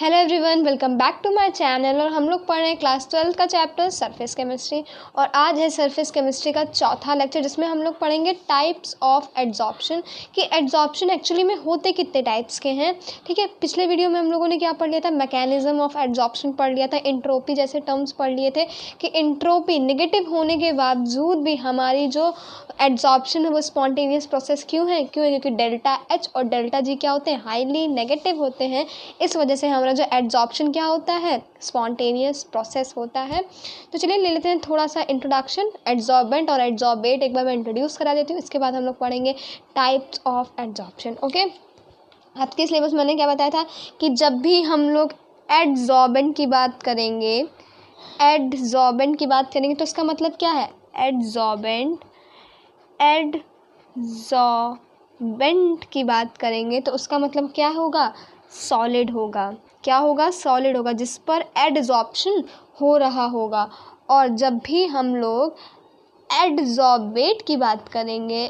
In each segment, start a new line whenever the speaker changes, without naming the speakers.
Hello everyone, welcome back to my channel. और हम लोग पढ़ रहे हैं क्लास 12 का चैप्टर सरफेस केमिस्ट्री। और आज है सरफेस केमिस्ट्री का चौथा लेक्चर, जिसमें हम लोग पढ़ेंगे टाइप्स ऑफ एड्जॉर्प्शन कि एड्जॉर्प्शन एक्चुअली में होते कितने टाइप्स के हैं। ठीक है, पिछले वीडियो में हम लोगों ने क्या पढ़ लिया था, मैकेनिज्म ऑफ एड्जॉर्प्शन पढ़ लिया था, इंट्रोपी जैसे टर्म्स पढ़ लिए थे कि इंट्रोपी नेगेटिव होने के बावजूद भी हमारी जो एड्जॉर्प्शन है वो स्पॉन्टेनियस प्रोसेस क्यों है, क्योंकि डेल्टा एच और डेल्टा जी क्या होते हैं, हाईली नेगेटिव होते हैं। इस वजह से हमारा जो एड्जॉर्प्शन क्या होता है, स्पॉन्टेनियस प्रोसेस होता है। तो चलिए ले लेते हैं थोड़ा सा इंट्रोडक्शन, एड्जॉर्बेंट और एड्जॉर्बेट एक बार मैं इंट्रोड्यूस करा देती हूँ। इसके बाद हम लोग पढ़ेंगे टाइप्स ऑफ एड्जॉर्प्शन। ओके, आपके सिलेबस मैंने क्या बताया था कि जब भी हम लोग एड्जॉर्बेंट की बात करेंगे तो इसका मतलब क्या है, एड्जॉर्बेंट की बात करेंगे तो उसका मतलब क्या होगा, सॉलिड होगा। क्या होगा, सॉलिड होगा, जिस पर एडजॉर्प्शन हो रहा होगा। और जब भी हम लोग एड्जॉर्बेट की बात करेंगे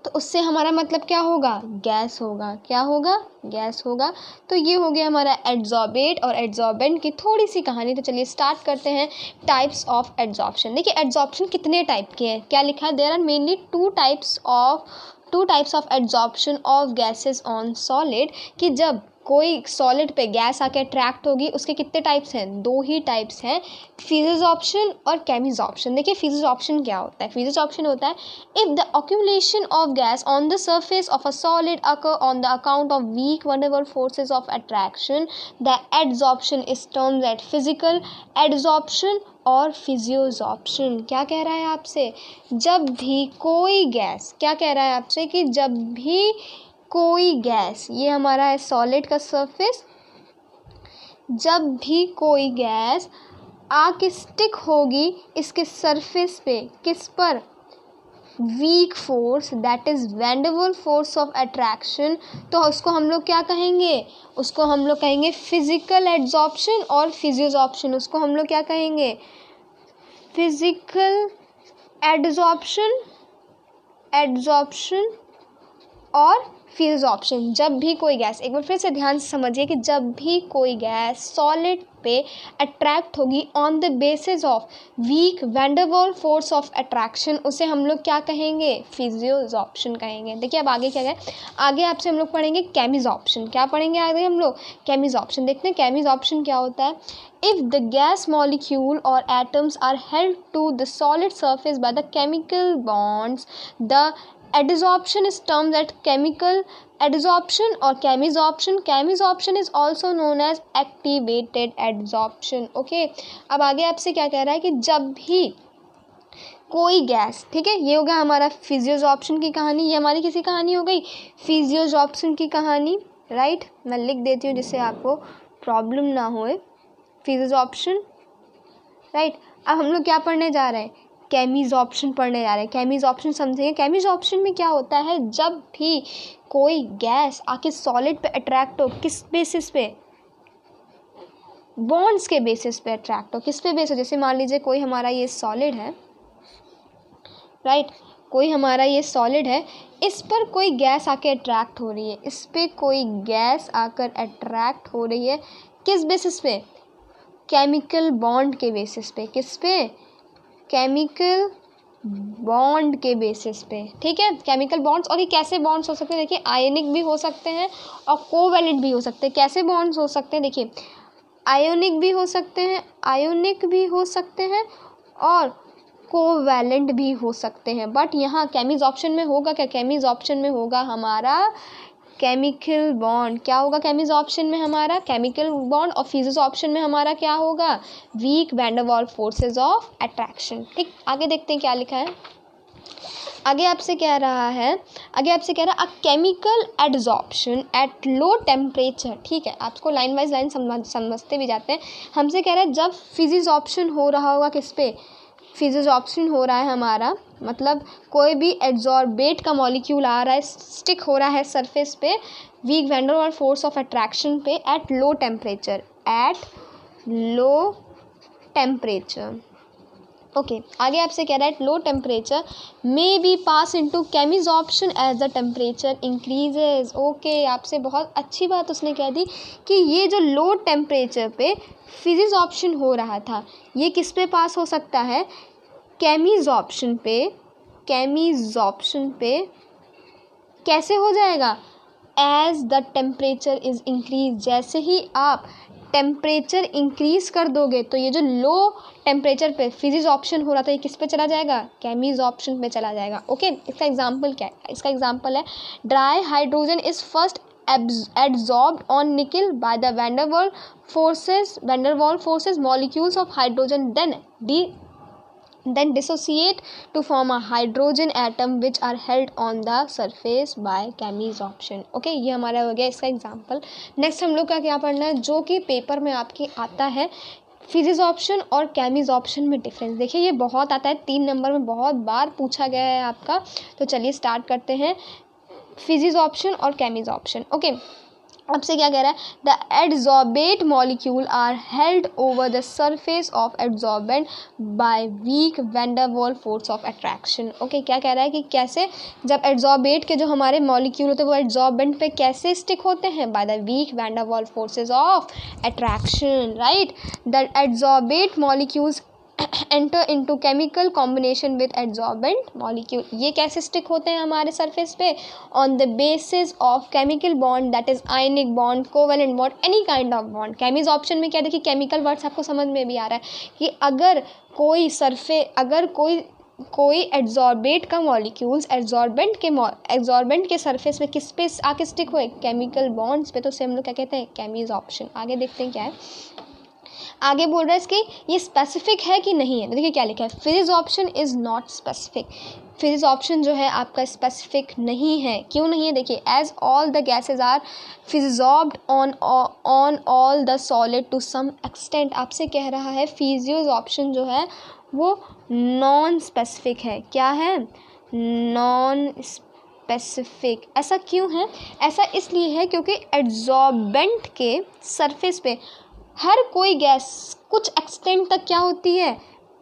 तो उससे हमारा मतलब क्या होगा, गैस होगा। क्या होगा, गैस होगा। तो ये हो गया हमारा एड्जॉर्बेट और एड्जॉर्बेंट की थोड़ी सी कहानी। तो चलिए स्टार्ट करते हैं टाइप्स ऑफ एड्जॉर्प्शन। देखिए एड्जॉर्प्शन कितने टाइप के हैं, क्या लिखा है, there are mainly two types of adsorption of gases on solid. कि जब कोई सॉलिड पे गैस आके अट्रैक्ट होगी, उसके कितने टाइप्स हैं, दो ही टाइप्स हैं, फिजिजॉर्प्शन और केमिजॉर्प्शन। देखिए फिजिजॉर्प्शन क्या होता है, फिजिजॉर्प्शन होता है if the accumulation of gas on the surface of a solid occur on the account of weak van der Waals forces of attraction, the adsorption is termed as physical adsorption और फिजियोजॉर्प्शन। क्या कह रहा है आपसे, जब भी कोई गैस, क्या कह रहा है आपसे कि जब भी कोई गैस, ये हमारा है सॉलिड का सरफेस, जब भी कोई गैस आके स्टिक होगी इसके सरफेस पे, किस पर, weak force, that is van der Waals force of attraction, तो उसको हम लोग क्या कहेंगे, उसको हम लोग कहेंगे फिजिकल एड्जॉर्प्शन और फिजियोजॉर्प्शन। उसको हम लोग क्या कहेंगे, फिजिकल एड्जॉर्प्शन और फिजियोजॉर्प्शन। जब भी कोई गैस, एक बार फिर से ध्यान से समझिए कि जब भी कोई गैस सॉलिड पे अट्रैक्ट होगी on the basis of weak van der Waals force of attraction, उसे हम लोग क्या कहेंगे, फिजियोजॉर्प्शन कहेंगे। देखिए अब आगे क्या है, आगे आपसे हम लोग पढ़ेंगे केमिजॉर्प्शन। क्या पढ़ेंगे आगे हम लोग, केमिजॉर्प्शन। देखते हैं केमिजॉर्प्शन क्या होता है। If the gas molecule or atoms are held to the solid surface by the chemical bonds, the adsorption is termed as chemical adsorption or chemisorption. Chemisorption is also known as activated adsorption. Okay, अब आगे आपसे क्या कह रहा है कि जब भी कोई गैस, ठीक है, ये हो गया हमारा फिजियोजॉर्प्शन की कहानी। ये हमारी किसी कहानी हो गई, फिजियोजॉर्प्शन की कहानी, राइट। मैं लिख देती हूँ जिससे आपको प्रॉब्लम ना होए, फिजियोजॉर्प्शन, राइट। अब हम लोग क्या पढ़ने जा रहे हैं, केमिजॉर्प्शन पढ़ने जा रहे हैं। केमिजॉर्प्शन समझेंगे। केमिजॉर्प्शन में क्या होता है, जब भी कोई गैस आके सॉलिड पे अट्रैक्ट हो, किस बेसिस पे, बॉन्ड्स के बेसिस पे अट्रैक्ट हो। किस पे बेसिस, जैसे मान लीजिए कोई हमारा ये सॉलिड है, राइट, कोई हमारा ये सॉलिड है, इस पर कोई गैस आके अट्रैक्ट हो रही है, इस पे कोई गैस आकर अट्रैक्ट हो रही है, किस बेसिस पे, केमिकल बॉन्ड के बेसिस पे। किस पे, केमिकल बॉन्ड के बेसिस पे, ठीक है, केमिकल बॉन्ड्स। और ये कैसे बॉन्ड्स हो सकते हैं, देखिए आयनिक भी हो सकते हैं और कोवैलेंट भी हो सकते हैं। कैसे बॉन्ड्स हो सकते हैं, देखिए आयोनिक भी हो सकते हैं और कोवैलेंट भी हो सकते हैं। बट यहाँ केमिजॉर्प्शन में होगा क्या, केमिजॉर्प्शन में होगा हमारा केमिकल बॉन्ड। क्या होगा केमिजॉर्प्शन में हमारा, केमिकल बॉन्ड। और फिजियोजॉर्प्शन में हमारा क्या होगा, weak van der Waals forces of attraction. ठीक, आगे देखते हैं क्या लिखा है। आगे आपसे कह रहा है a chemical adsorption eight low temperature. ठीक है, आपको लाइन वाइज लाइन समझते भी जाते हैं। हमसे कह रहा है जब फिजियोजॉर्प्शन हो रहा होगा, किस पे, फिजियोजॉर्प्शन हो रहा है हमारा, मतलब कोई भी एड्जॉर्बेट का मॉलिक्यूल आ रहा है, स्टिक हो रहा है सरफेस पे weak van der Waals force of attraction पे एट लो टेम्परेचर, ओके आगे आपसे कह रहा है low temperature may be pass into chemisorption as the temperature increases. Okay आपसे बहुत अच्छी बात उसने कह दी कि ये जो लो टेम्परेचर पे फिजिजॉर्प्शन हो रहा था ये किस पे पास हो सकता है, केमिजॉर्प्शन पे। केमिजॉर्प्शन पे कैसे हो जाएगा, as the temperature is increase, जैसे ही आप टेम्परेचर इंक्रीज़ कर दोगे तो ये जो लो टेम्परेचर पे फिजिजॉर्प्शन हो रहा था ये किस पे चला जाएगा, केमिजॉर्प्शन पे चला जाएगा। ओके इसका एग्जांपल क्या है, इसका एग्जांपल है dry hydrogen is first adsorbed on nickel by the van der Waals forces molecules of hydrogen then dissociate to form a hydrogen atom which are held on the surface by chemisoption। Okay ये हमारा हो गया इसका example. Next हम लोग का क्या पढ़ना है, जो कि पेपर में आपके आता है फिजिजॉर्प्शन और केमिजॉर्प्शन में डिफरेंस। देखिए ये बहुत आता है, 3 नंबर में बहुत बार पूछा गया है आपका। तो चलिए स्टार्ट करते हैं फिजिजॉर्प्शन और केमिजॉर्प्शन। ओके आपसे क्या कह रहा है, the adsorbate molecule are held over the surface of adsorbent by weak van der Waals force of attraction. Okay क्या कह रहा है कि कैसे जब एडजॉर्बेट के जो हमारे मॉलिक्यूल होते हैं वो एडजॉर्बेंट पे कैसे स्टिक होते हैं, by the weak van der Waals forces of attraction, right. The adsorbate molecules enter into chemical combination with adsorbent molecule. ये कैसे स्टिक होते हैं हमारे सरफेस पे, on the basis of chemical bond that is ionic bond, covalent bond, any kind of bond. Chemisorption में क्या देखिए chemical words आपको समझ में भी आ रहा है कि अगर कोई एडजॉर्बेट का मॉलिक्यूल्स एडजॉर्बेंट के सरफेस पे किस पे आके स्टिक हुए, केमिकल बॉन्ड्स पे, तो उसे हम लोग क्या कहते हैं, केमिजॉर्प्शन। आगे देखते हैं क्या है, आगे बोल रहा है इसकी ये स्पेसिफिक है कि नहीं है। देखिए क्या लिखा है, फिजिजॉर्प्शन इज़ नॉट स्पेसिफिक। फिजिजॉर्प्शन जो है आपका स्पेसिफिक नहीं है। क्यों नहीं है, देखिए as all the gases are physisorbed on all the solid to some extent. आपसे कह रहा है फिजिजॉर्प्शन जो है वो नॉन स्पेसिफिक है। क्या है, नॉन स्पेसिफिक। ऐसा क्यों है, ऐसा इसलिए है क्योंकि एडजॉर्बेंट के सरफेस पे हर कोई गैस कुछ एक्सटेंट तक क्या होती है,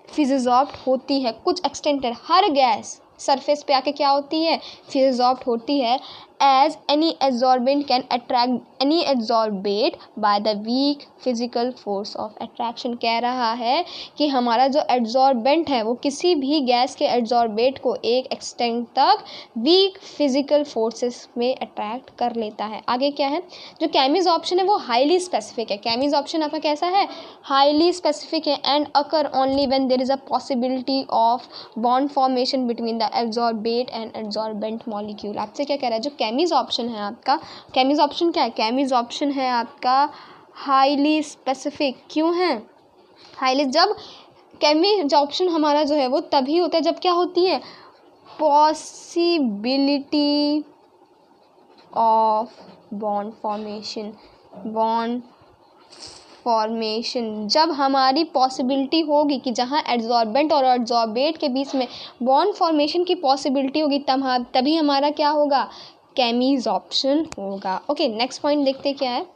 फिजिजॉर्ब्ड होती है। कुछ एक्सटेंट तक हर गैस सरफेस पे आके क्या होती है, फिजिजॉर्ब्ड होती है। As any adsorbent can attract any adsorbate by the weak physical force of attraction. कह रहा है कि हमारा जो एडजॉर्बेंट है वो किसी भी गैस के एडजॉर्बेट को एक एक्सटेंट तक वीक फिजिकल फोर्सेस में अट्रैक्ट कर लेता है। आगे क्या है, जो केमिजॉर्प्शन है वो हाईली स्पेसिफिक है। केमिजॉर्प्शन आपका कैसा है, हाईली स्पेसिफिक है and occur only when there is a possibility of bond formation between the adsorbate and adsorbent molecule. आपसे क्या कह रहा है, जो केमिजॉर्प्शन है आपका, केमिजॉर्प्शन क्या है, केमिजॉर्प्शन है आपका हाईली स्पेसिफिक। क्यों है हाईली, जब केमिजॉर्प्शन हमारा जो है वो तभी होता है जब क्या होती है, पॉसिबिलिटी ऑफ बॉन्ड फॉर्मेशन। जब हमारी पॉसिबिलिटी होगी कि जहाँ एडजॉर्बेंट और एडजॉर्बेट के बीच में बॉन्ड फॉर्मेशन की पॉसिबिलिटी होगी तभी हमारा क्या होगा, केमिजॉर्प्शन होगा। ओके नेक्स्ट पॉइंट देखते क्या है,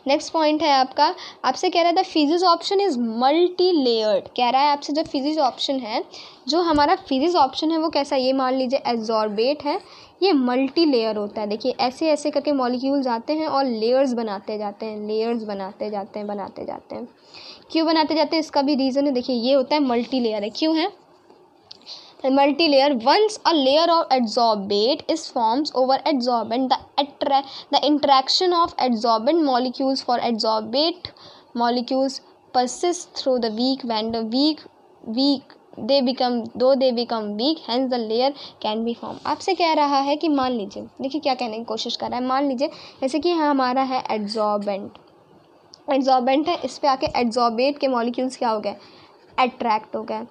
नेक्स्ट पॉइंट है आपका, आपसे कह रहा था फिजिजॉर्प्शन इज मल्टी लेयर्ड। कह रहा है आपसे जो फिजिजॉर्प्शन है, जो हमारा फिजिजॉर्प्शन है वो कैसा, ये मान लीजिए एडजॉर्बेट है, ये मल्टी लेयर होता है। देखिए ऐसे ऐसे करके मॉलिक्यूल्स आते हैं और लेयर्स बनाते जाते हैं, लेयर्स बनाते जाते हैं। क्यों बनाते जाते हैं, इसका भी रीज़न है। देखिए ये होता है मल्टी लेयर है। क्यों है multi layer, once a layer of adsorbate is forms over adsorbent the interaction of adsorbent molecules for adsorbate molecules persist through the weak when the weak they become weak, hence the layer can be formed। आपसे कह रहा है कि मान लीजिए, देखिए क्या कहने की कोशिश कर रहा है, मान लीजिए जैसे कि हमारा है एडजॉर्बेंट है, इस पे आके एडजॉर्बेट के मॉलिक्यूल्स क्या हो गए, अट्रैक्ट हो गए।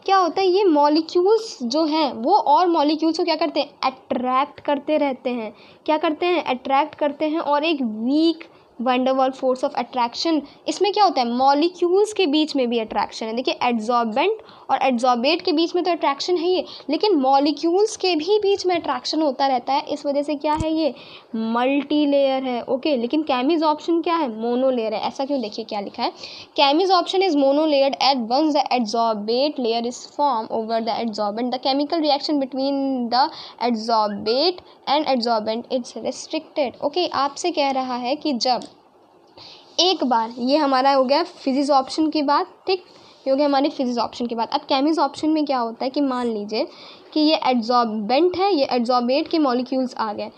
क्या होता है, ये मॉलिक्यूल्स जो हैं वो और मॉलिक्यूल्स को क्या करते हैं, अट्रैक्ट करते रहते हैं। क्या करते हैं, अट्रैक्ट करते हैं। और एक weak van der Waals force of attraction, इसमें क्या होता है, मॉलिक्यूल्स के बीच में भी अट्रैक्शन है। देखिए एडजॉर्बेंट और एड्सॉर्बेट के बीच में तो अट्रैक्शन है ही, लेकिन मॉलिक्यूल्स के भी बीच में अट्रैक्शन होता रहता है, इस वजह से क्या है ये मल्टी लेयर है। ओके, लेकिन केमिसॉर्प्शन क्या है, मोनो लेयर है। ऐसा क्यों, देखिए क्या लिखा है, chemisorption is mono layered at once the adsorbate layer is form over the adsorbent, the chemical reaction between the adsorbate and adsorbent is restricted. Okay, आपसे कह रहा है कि जब एक बार, ये हमारा हो गया फिजिसॉर्प्शन की बात, ठीक, ये हो गया हमारी फिजिसॉर्प्शन की बात। अब केमिसॉर्प्शन में क्या होता है कि मान लीजिए कि ये एड्सॉर्बेंट है, ये एड्सॉर्बेट के मॉलिक्यूल्स आ गए,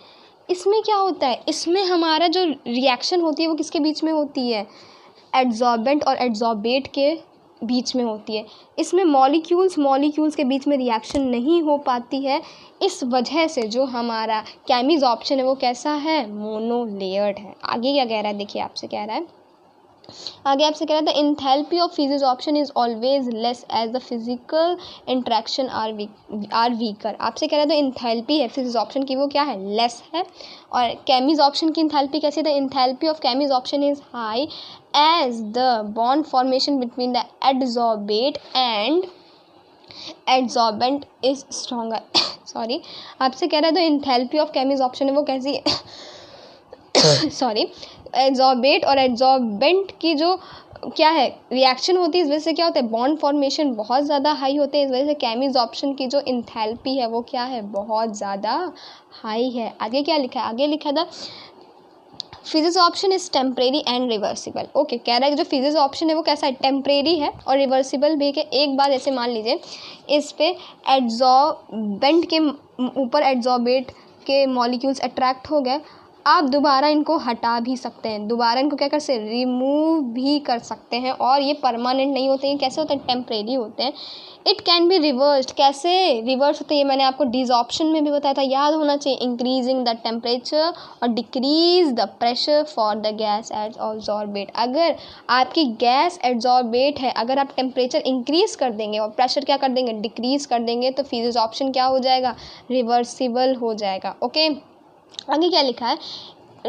इसमें क्या होता है, इसमें हमारा जो रिएक्शन होती है वो किसके बीच में होती है, एड्सॉर्बेंट और एड्सॉर्बेट के बीच में होती है। इसमें मॉलिक्यूल्स के बीच में रिएक्शन नहीं हो पाती है, इस वजह से जो हमारा केमिसॉर्प्शन है वो कैसा है, मोनो लेयर्ड है। आगे क्या कह रहा है, देखिए आपसे कह रहा है, आगे आपसे कह रहा है the enthalpy of physisorption is always less as the physical interaction are weaker. आपसे कह रहा है द इंथैल्पी है फिजिसॉर्प्शन की वो क्या है, लेस है, और केमिसॉर्प्शन की इंथैल्पी कैसी, the enthalpy of chemisorption is high as the bond formation between the adsorbate and adsorbent is stronger. Sorry, आपसे कह रहा है द इंथैल्पी ऑफ केमिसॉर्प्शन है वो कैसी है सॉरी, एड्सॉर्बेट और एड्सॉर्बेंट की जो क्या है रिएक्शन होती है, इस वजह से क्या होता है, बॉन्ड फॉर्मेशन बहुत ज़्यादा हाई होते हैं, इस वजह से केमिसॉर्प्शन की जो इंथैल्पी है वो क्या है, बहुत ज़्यादा हाई है। आगे क्या लिखा है, आगे लिखा था physisorption is temporary and reversible. Okay, कह रहा है कि जो फिजिसॉर्प्शन है वो कैसा है, टेम्परेरी है और रिवर्सिबल भी है। एक बार ऐसे मान लीजिए इस पे एड्सॉर्बेंट के ऊपर एड्सॉर्बेट के मॉलिक्यूल्स अट्रैक्ट हो गए, आप दोबारा इनको हटा भी सकते हैं, दोबारा इनको क्या कर सकते हैं, रिमूव भी कर सकते हैं, और ये परमानेंट नहीं होते हैं। कैसे होते हैं, टेम्परेरी होते हैं। इट कैन बी रिवर्स्ड, कैसे रिवर्स होते हैं, ये मैंने आपको डिसऑप्शन में भी बताया था, याद होना चाहिए। इंक्रीजिंग द टेम्परेचर और decrease the pressure for the gas adsorbate. अगर आपकी गैस एड्सॉर्बेट है, अगर आप टेम्परेचर इंक्रीज कर देंगे और प्रेशर क्या कर देंगे, डिक्रीज कर देंगे, तो फिजिसॉर्प्शन क्या हो जाएगा, रिवर्सिबल हो जाएगा। ओके, आगे क्या लिखा है,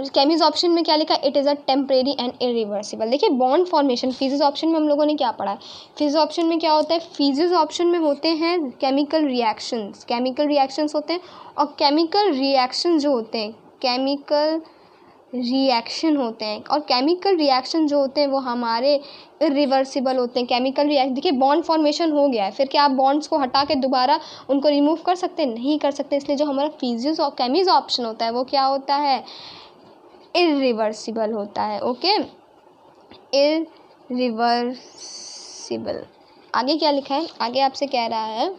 केमिसॉर्प्शन में क्या लिखा है, it is a temporary and irreversible. देखिए बॉन्ड फॉर्मेशन, फिजिसॉर्प्शन में हम लोगों ने क्या पढ़ा है, फिजिसॉर्प्शन में क्या होता है, फिजिसॉर्प्शन में होते हैं केमिकल रिएक्शंस होते हैं, और केमिकल रिएक्शन जो होते हैं, केमिकल रिएक्शन होते हैं, और केमिकल रिएक्शन जो होते हैं वो हमारे इरिवर्सिबल होते हैं। केमिकल रिएक्शन, देखिए बॉन्ड फॉर्मेशन हो गया है, फिर क्या आप बॉन्ड्स को हटा के दोबारा उनको रिमूव कर सकते हैं, नहीं कर सकते, इसलिए जो हमारा केमिसॉर्प्शन होता है वो क्या होता है, इरिवर्सिबल होता है। Okay, irreversible. आगे क्या लिखा है, आगे आपसे कह रहा है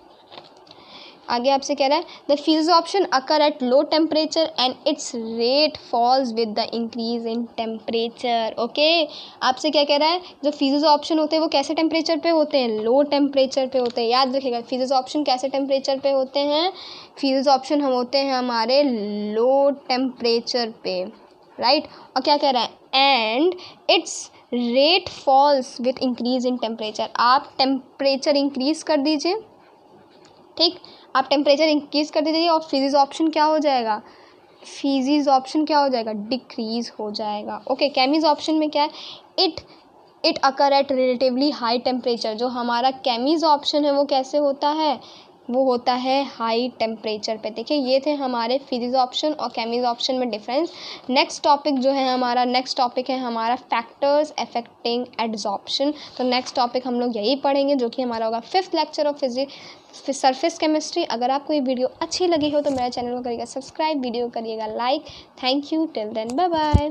the physisorption occur at low temperature and its rate falls with the increase in temperature. Okay, आपसे क्या कह रहा है, जो फिजिसॉर्प्शन होते हैं वो कैसे टेम्परेचर पे होते हैं, लो टेम्परेचर पे होते हैं। याद रखिएगा फिजिसॉर्प्शन कैसे टेम्परेचर पे होते हैं, फिजिसॉर्प्शन हम होते हैं हमारे लो टेम्परेचर पे, राइट। और क्या कह रहा है, and its rate falls with increase in temperature. आप टेम्परेचर इंक्रीज कर दीजिए, ठीक, आप टेम्परेचर इंक्रीज कर दीजिए और फिजिसॉर्प्शन क्या हो जाएगा, डिक्रीज हो जाएगा। ओके, केमिसॉर्प्शन में क्या है, it occur at relatively high temperature. जो हमारा केमिसॉर्प्शन है वो कैसे होता है, वो होता है हाई टेम्परेचर पे। देखिए ये थे हमारे फिजिसॉर्प्शन और केमिसॉर्प्शन में डिफरेंस। नेक्स्ट टॉपिक है हमारा फैक्टर्स अफेक्टिंग एड्सॉर्प्शन। तो नेक्स्ट टॉपिक हम लोग यही पढ़ेंगे, जो कि हमारा होगा 5th lecture of surface chemistry. अगर आपको ये वीडियो अच्छी लगी हो तो मेरे चैनल को करिएगा सब्सक्राइब, वीडियो करिएगा like. Thank you, till then bye bye.